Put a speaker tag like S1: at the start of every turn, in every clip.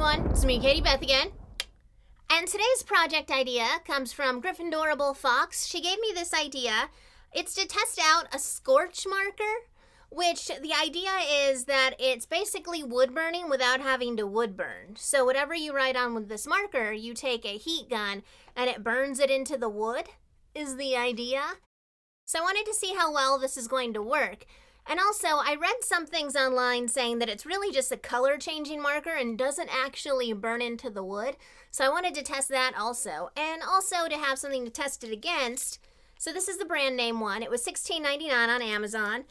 S1: everyone, it's me, Katie-Beth again. And today's project idea comes from Gryffindorable Fox. She gave me this idea. It's to test out a Scorch marker, which the idea is that it's basically wood burning without having to wood burn. So whatever you write on with this marker, you take a heat gun and it burns it into the wood, is the idea. So I wanted to see how well this is going to work. And also, I read some things online saying that it's really just a color changing marker and doesn't actually burn into the wood. So I wanted to test that also. And also to have something to test it against. So this is the brand name one. It was $16.99 on Amazon.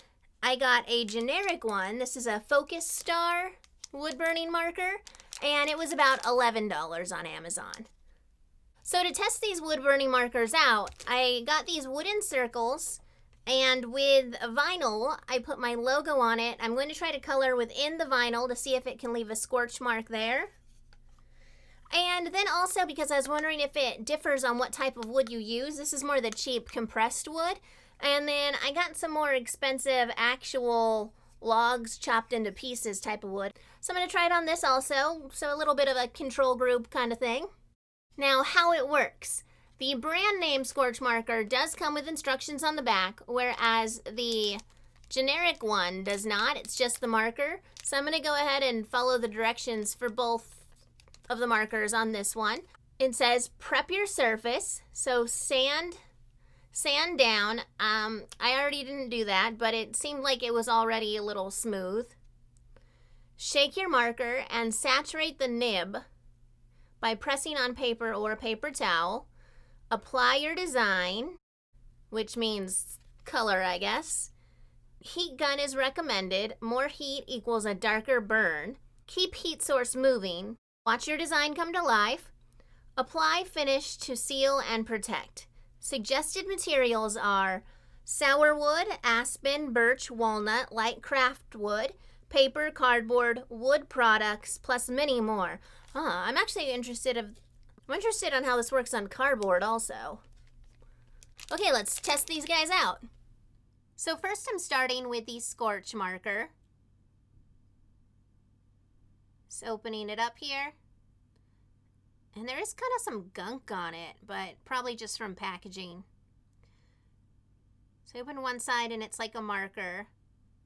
S1: I got a generic one. This is a Focus Star wood burning marker. And it was about $11 on Amazon. So to test these wood burning markers out, I got these wooden circles. And with vinyl, I put my logo on it. I'm going to try to color within the vinyl to see if it can leave a scorch mark there. And then also, because I was wondering if it differs on what type of wood you use, this is more the cheap compressed wood. And then I got some more expensive actual logs chopped into pieces type of wood. So I'm going to try it on this also. So a little bit of a control group kind of thing. Now, how it works. The brand name Scorch marker does come with instructions on the back, whereas the generic one does not. It's just the marker. So I'm going to go ahead and follow the directions for both of the markers on this one. It says prep your surface. So sand down. I already didn't do that, but it seemed like it was already a little smooth. Shake your marker and saturate the nib by pressing on paper or a paper towel. Apply your design, which means color, I guess. Heat gun is recommended. More heat equals a darker burn. Keep heat source moving. Watch your design come to life. Apply finish to seal and protect. Suggested materials are sourwood, aspen, birch, walnut, light craft wood, paper, cardboard, wood products, plus many more. I'm actually interested on how this works on cardboard also. Okay, let's test these guys out. So first I'm starting with the Scorch marker. Just opening it up here. And there is kind of some gunk on it, but probably just from packaging. So I open one side and it's like a marker.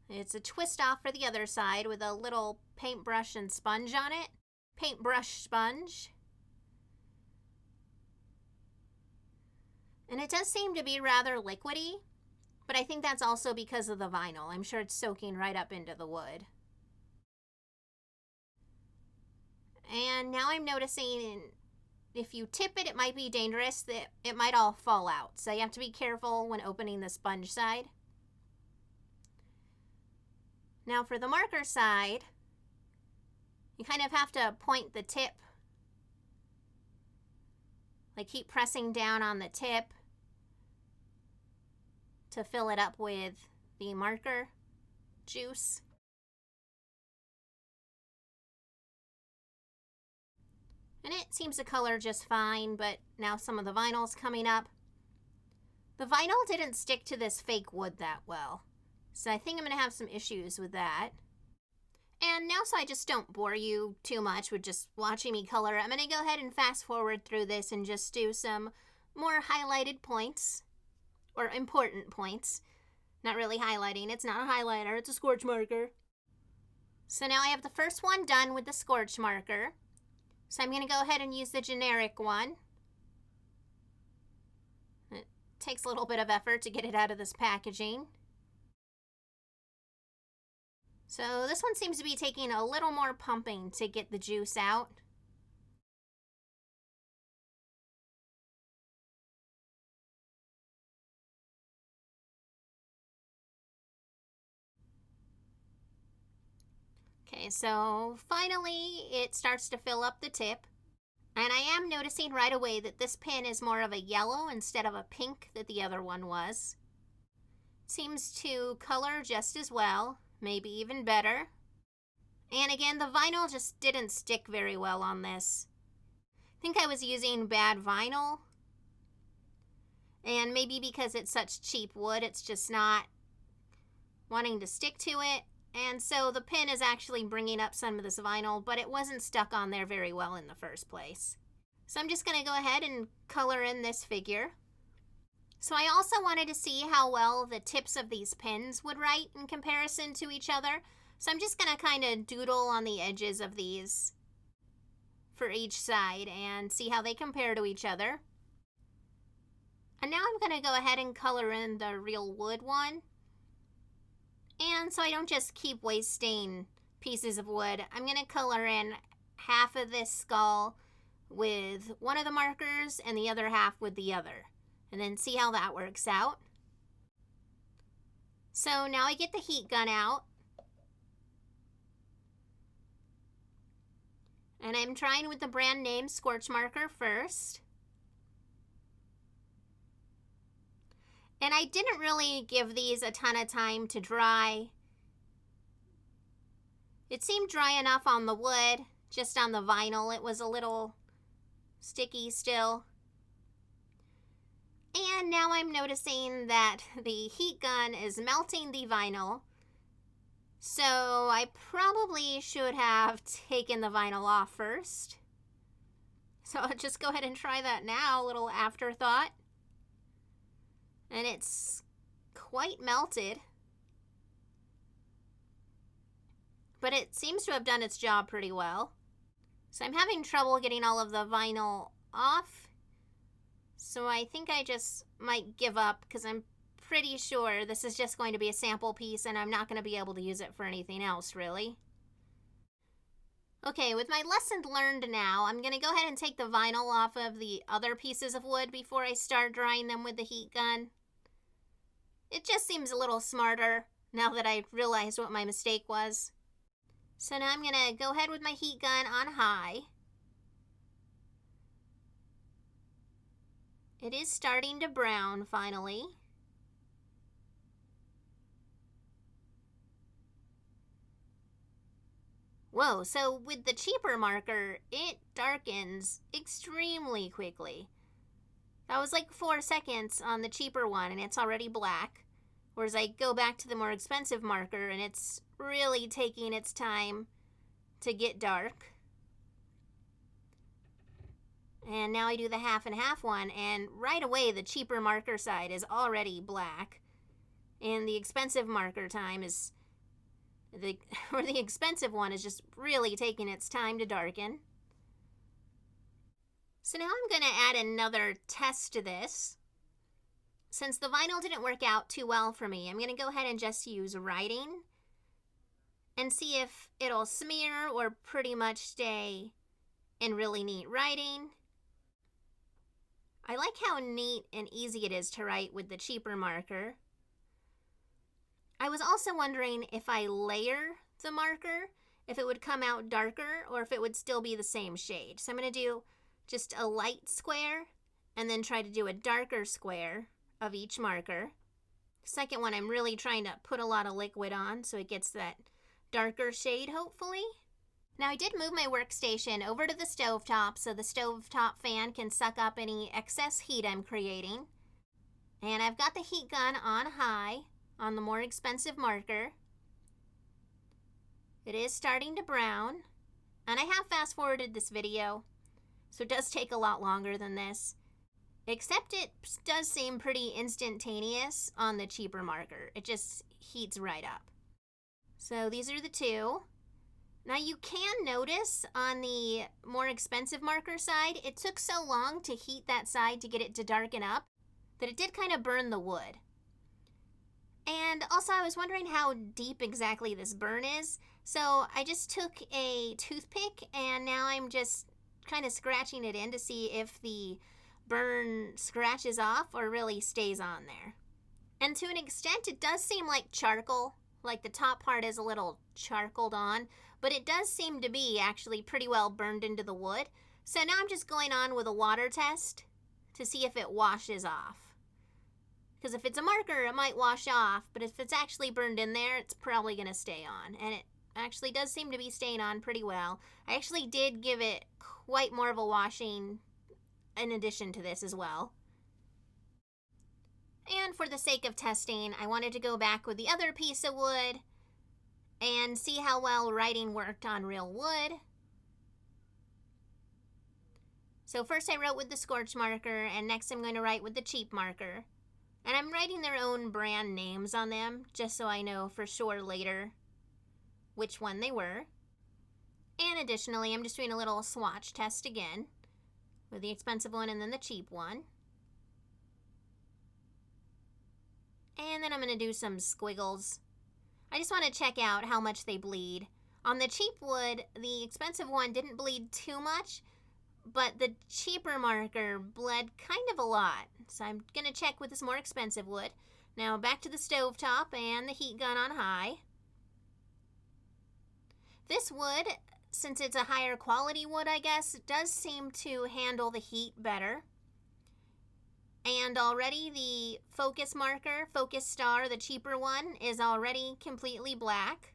S1: It's a twist off for the other side with a little paintbrush and sponge on it. Paintbrush sponge. And it does seem to be rather liquidy, but I think that's also because of the vinyl. I'm sure it's soaking right up into the wood. And now I'm noticing if you tip it, it might be dangerous that it might all fall out. So you have to be careful when opening the sponge side. Now for the marker side, you kind of have to point the tip. Like keep pressing down on the tip to fill it up with the marker juice. And it seems to color just fine, but now some of the vinyl's coming up. The vinyl didn't stick to this fake wood that well, so I think I'm going to have some issues with that. And now, so I just don't bore you too much with just watching me color, I'm going to go ahead and fast forward through this and just do some more highlighted points. Or important points. Not really highlighting. It's not a highlighter. It's a Scorch marker. So now I have the first one done with the Scorch marker. So I'm going to go ahead and use the generic one. It takes a little bit of effort to get it out of this packaging. So this one seems to be taking a little more pumping to get the juice out. Okay, so finally it starts to fill up the tip. And I am noticing right away that this pen is more of a yellow instead of a pink that the other one was. Seems to color just as well, maybe even better. And again, the vinyl just didn't stick very well on this. I think I was using bad vinyl. And maybe because it's such cheap wood, it's just not wanting to stick to it. And so the pen is actually bringing up some of this vinyl, but it wasn't stuck on there very well in the first place. So I'm just going to go ahead and color in this figure. So I also wanted to see how well the tips of these pens would write in comparison to each other. So I'm just going to kind of doodle on the edges of these for each side and see how they compare to each other. And now I'm going to go ahead and color in the real wood one. And so I don't just keep wasting pieces of wood, I'm going to color in half of this skull with one of the markers and the other half with the other. And then see how that works out. So now I get the heat gun out. And I'm trying with the brand name Scorch marker first. And I didn't really give these a ton of time to dry. It seemed dry enough on the wood, just on the vinyl it was a little sticky still. And now I'm noticing that the heat gun is melting the vinyl. So I probably should have taken the vinyl off first. So I'll just go ahead and try that now, a little afterthought. And it's quite melted. But it seems to have done its job pretty well. So I'm having trouble getting all of the vinyl off. So I think I just might give up because I'm pretty sure this is just going to be a sample piece and I'm not going to be able to use it for anything else, really. Okay, with my lesson learned now, I'm going to go ahead and take the vinyl off of the other pieces of wood before I start drying them with the heat gun. It just seems a little smarter now that I've realized what my mistake was. So now I'm going to go ahead with my heat gun on high. It is starting to brown finally. Whoa, so with the cheaper marker, it darkens extremely quickly. That was like 4 seconds on the cheaper one and it's already black. Whereas I go back to the more expensive marker and it's really taking its time to get dark. And now I do the half and half one, and right away the cheaper marker side is already black. And the expensive marker time is, the expensive one is just really taking its time to darken. So now I'm going to add another test to this. Since the vinyl didn't work out too well for me, I'm going to go ahead and just use writing and see if it'll smear or pretty much stay in really neat writing. I like how neat and easy it is to write with the cheaper marker. I was also wondering if I layer the marker, if it would come out darker or if it would still be the same shade. So I'm going to do just a light square and then try to do a darker square of each marker. Second one, I'm really trying to put a lot of liquid on so it gets that darker shade, hopefully. Now I did move my workstation over to the stovetop so the stovetop fan can suck up any excess heat I'm creating. And I've got the heat gun on high on the more expensive marker. It is starting to brown. And I have fast forwarded this video, so it does take a lot longer than this. Except it does seem pretty instantaneous on the cheaper marker. It just heats right up. So these are the two. Now you can notice on the more expensive marker side, it took so long to heat that side to get it to darken up that it did kind of burn the wood. And also I was wondering how deep exactly this burn is. So I just took a toothpick and now I'm just kind of scratching it in to see if the burn scratches off or really stays on there. And to an extent it does seem like charcoal, like the top part is a little charcoaled on, but it does seem to be actually pretty well burned into the wood. So now I'm just going on with a water test to see if it washes off. Because if it's a marker, it might wash off, but if it's actually burned in there, it's probably going to stay on. And it actually does seem to be staying on pretty well. I actually did give it quite more of a washing in addition to this as well. And for the sake of testing, I wanted to go back with the other piece of wood and see how well writing worked on real wood. So first I wrote with the Scorch marker, and next I'm going to write with the cheap marker. And I'm writing their own brand names on them, just so I know for sure later which one they were. And additionally, I'm just doing a little swatch test again with the expensive one and then the cheap one. And then I'm going to do some squiggles. I just want to check out how much they bleed. On the cheap wood, the expensive one didn't bleed too much, but the cheaper marker bled kind of a lot. So I'm going to check with this more expensive wood. Now back to the stovetop and the heat gun on high. This wood, since it's a higher quality wood, I guess, does seem to handle the heat better. And already the focus marker, focus star, the cheaper one, is already completely black.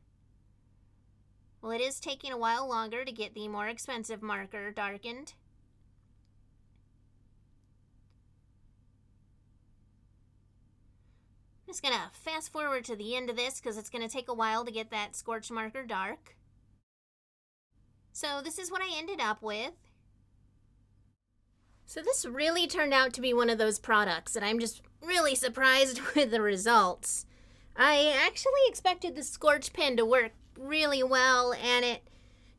S1: Well, it is taking a while longer to get the more expensive marker darkened. I'm just gonna fast forward to the end of this because it's gonna take a while to get that Scorch marker dark. So this is what I ended up with. So this really turned out to be one of those products that I'm just really surprised with the results. I actually expected the Scorch pen to work really well, and it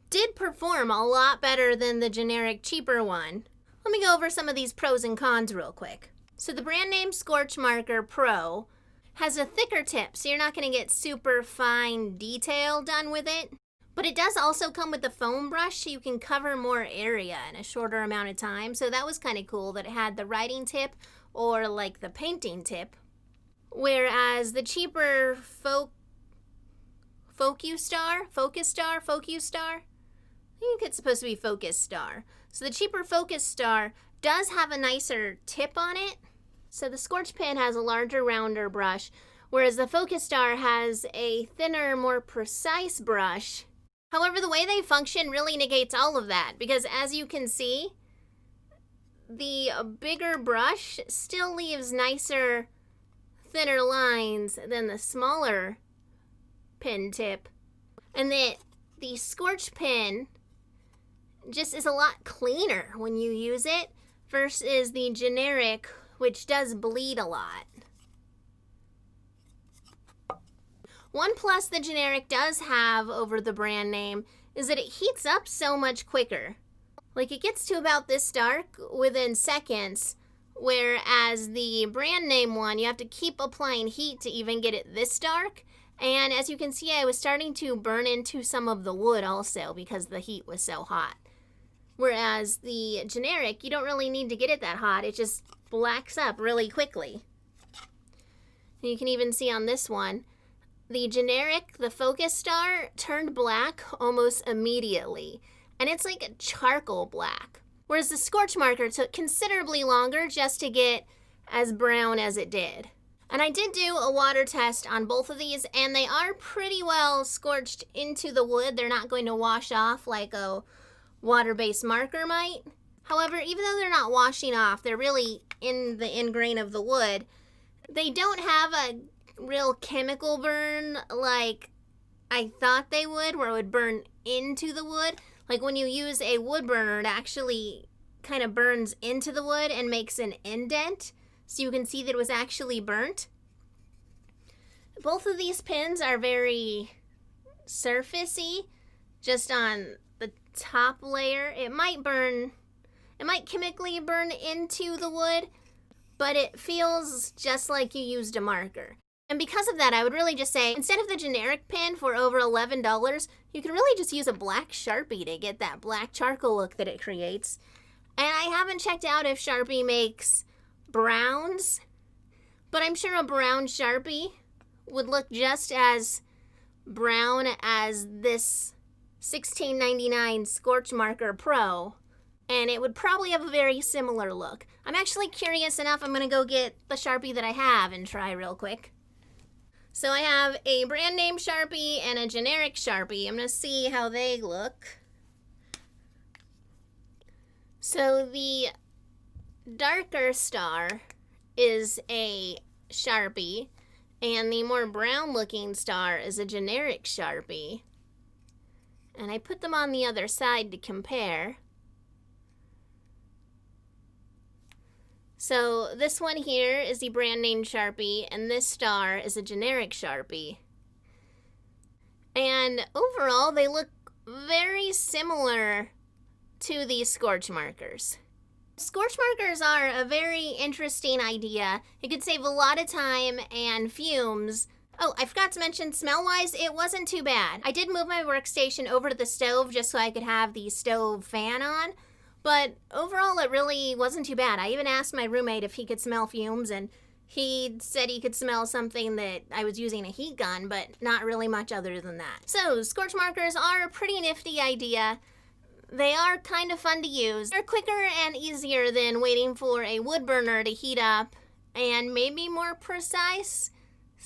S1: did perform a lot better than the generic cheaper one. Let me go over some of these pros and cons real quick. So the brand name Scorch Marker Pro has a thicker tip, so you're not going to get super fine detail done with it. But it does also come with the foam brush, so you can cover more area in a shorter amount of time. So that was kind of cool that it had the writing tip or like the painting tip. Whereas the cheaper Focus Star, I think it's supposed to be Focus Star. So the cheaper Focus Star does have a nicer tip on it. So the Scorch pen has a larger, rounder brush, whereas the Focus Star has a thinner, more precise brush. However, the way they function really negates all of that, because as you can see, the bigger brush still leaves nicer, thinner lines than the smaller pen tip. And the Scorch pen just is a lot cleaner when you use it versus the generic, which does bleed a lot. One plus the generic does have over the brand name is that it heats up so much quicker. Like, it gets to about this dark within seconds, whereas the brand name one, you have to keep applying heat to even get it this dark. And as you can see, I was starting to burn into some of the wood also because the heat was so hot. Whereas the generic, you don't really need to get it that hot. It just blacks up really quickly. And you can even see on this one, the generic, the Focus Star, turned black almost immediately. And it's like a charcoal black. Whereas the Scorch marker took considerably longer just to get as brown as it did. And I did do a water test on both of these, and they are pretty well scorched into the wood. They're not going to wash off like a water-based marker might. However, even though they're not washing off, they're really in the end grain of the wood. They don't have a real chemical burn like I thought they would, where it would burn into the wood. Like when you use a wood burner, it actually kind of burns into the wood and makes an indent, so you can see that it was actually burnt. Both of these pens are very surfacey, just on the top layer. It might chemically burn into the wood, but it feels just like you used a marker. And because of that, I would really just say, instead of the generic pen for over $11, you can really just use a black Sharpie to get that black charcoal look that it creates. And I haven't checked out if Sharpie makes browns, but I'm sure a brown Sharpie would look just as brown as this $16.99 Scorch Marker Pro, and it would probably have a very similar look. I'm actually curious enough, I'm gonna go get the Sharpie that I have and try real quick. So I have a brand name Sharpie and a generic Sharpie. I'm gonna see how they look. So the darker star is a Sharpie, And the more brown looking star is a generic Sharpie. And I put them on the other side to compare. So this one here is the brand name Sharpie, and this star is a generic Sharpie. And overall, they look very similar to these Scorch markers. Scorch markers are a very interesting idea. It could save a lot of time and fumes. Oh, I forgot to mention, smell-wise, it wasn't too bad. I did move my workstation over to the stove just so I could have the stove fan on, but overall it really wasn't too bad. I even asked my roommate if he could smell fumes, and he said he could smell something that I was using a heat gun, but not really much other than that. So, Scorch markers are a pretty nifty idea. They are kind of fun to use. They're quicker and easier than waiting for a wood burner to heat up, and maybe more precise.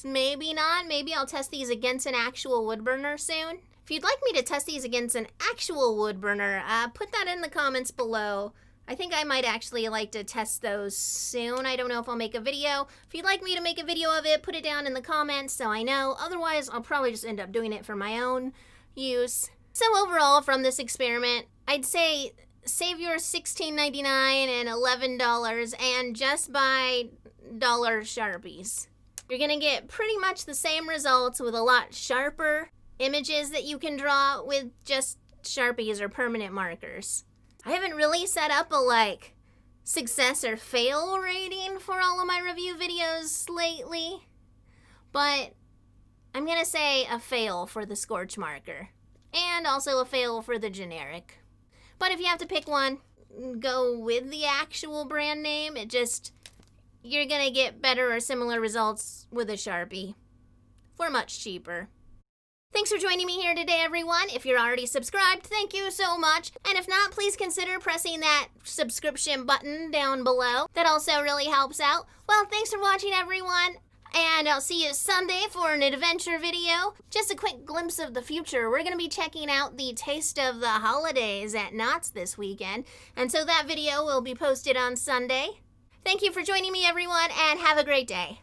S1: Maybe not. Maybe I'll test these against an actual wood burner soon. If you'd like me to test these against an actual wood burner, put that in the comments below. I think I might actually like to test those soon. I don't know if I'll make a video. If you'd like me to make a video of it, put it down in the comments so I know. Otherwise, I'll probably just end up doing it for my own use. So overall, from this experiment, I'd say save your $16.99 and $11 and just buy dollar Sharpies. You're gonna get pretty much the same results with a lot sharper images that you can draw with just Sharpies or permanent markers. I haven't really set up a success or fail rating for all of my review videos lately, but I'm gonna say a fail for the Scorch marker and also a fail for the generic. But if you have to pick one, go with the actual brand name. You're gonna get better or similar results with a Sharpie for much cheaper. Thanks for joining me here today, everyone. If you're already subscribed, thank you so much. And if not, please consider pressing that subscription button down below. That also really helps out. Well, thanks for watching, everyone. And I'll see you Sunday for an adventure video. Just a quick glimpse of the future. We're going to be checking out the Taste of the Holidays at Knott's this weekend. And so that video will be posted on Sunday. Thank you for joining me, everyone, and have a great day.